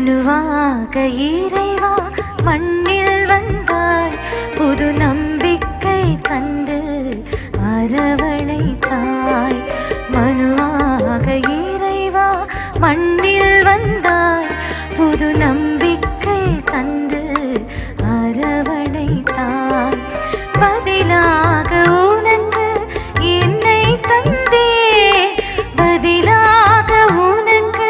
மனுவாக இறைவா மண்ணில் வந்தாய், புது நம்பிக்கை தந்து அரவணைத்தாய். மனுவாக இறைவா மண்ணில் வந்தாய், புது நம்பிக்கை தந்து அரவணைத்தாய். பதிலாக உனக்கு என்னை தந்தே, பதிலாக உனக்கு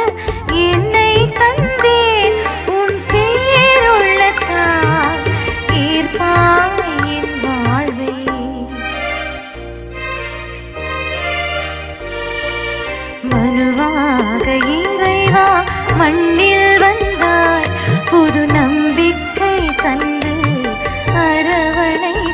என்னை தந்தேன். உன் பேருள்ளத்தால் ஈர்ப்பாய் என் வாழ்வை. மனுவாக இறைவா மண்ணில் வந்தாய், புது நம்பிக்கை தந்து அரவணைத்தாய்.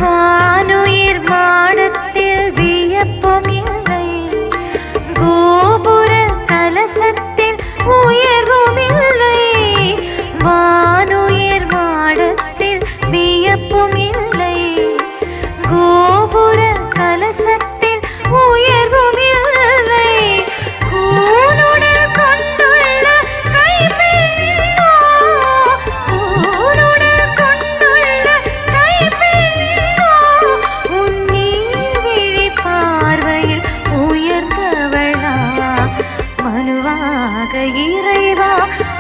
வானுயிர் மாடத்தில் வியப்பும் இல்லை, கோபுர கலசத்தில் உயர்வும் இல்லை. வானுயிர் மாடத்தில் வியப்பும் இல்லை, கோபுர கலசத்தில் உயர்வும் இல்லை. கூனுடல் கொண்டுள்ள கைப்பெண்ணோ, கூனுடல் கொண்டுள்ள கைப்பெண்ணோ, உன் நீர்விழி பார்வையில் உயர்ந்தவளா. மனுவாக இறைவா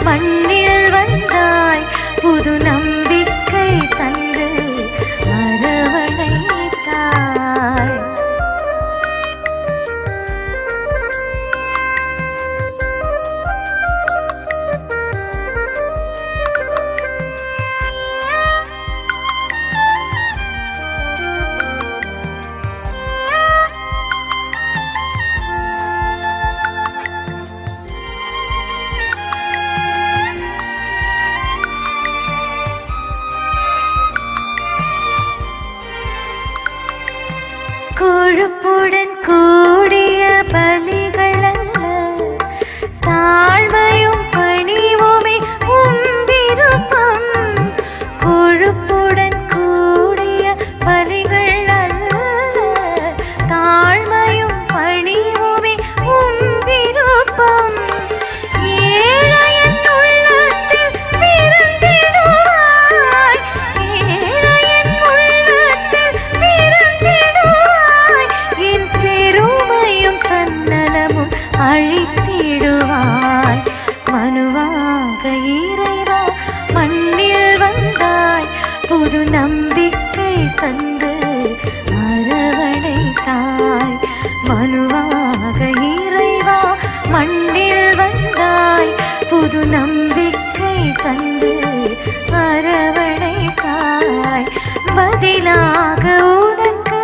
மண்ணில் வந்தாய், புது நம்பிக்கை தந்து அரவணைத்தாய். கொழுப்புடன் கூடிய பலிகள் அல்ல, தாழ்மையும் பணிவுமே உம் விருப்பம். கொழுப்புடன் கூடிய பலிகள் அல்ல, தாழ்மையும் பணிவுமே உம் விருப்பம். ஏழையின் உள்ளத்தில் பிறந்திடுவாய், ஏழையின் உள்ளத்தில் பிறந்திடுவாய். என் பெருமையும் தன்னலமும் அழித்திடுவாய். மனுவாக இறைவா மண்ணில் வந்தாய், புது நம்பிக்கை தந்து அரவணைத்தாய். மனுவாக இறைவா மண்ணில் வந்தாய், புது நம்பிக்கை தந்து அரவணைத்தாய். பதிலாக உனக்கு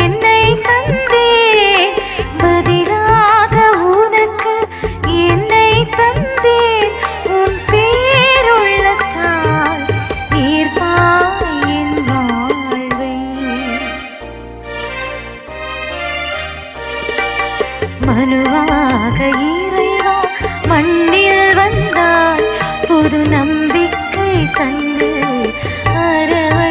என்னை தந்தே, பதிலாக உனக்கு என்னை தந்தேன். உன் பேருள்ளத்தால் ஈர்ப்பாய் என் வாழ்வை. மனுவாக இறைவா மண்ணில் வந்தாய், புது நம்பிக்கை தந்து அரவணைத்தாய்.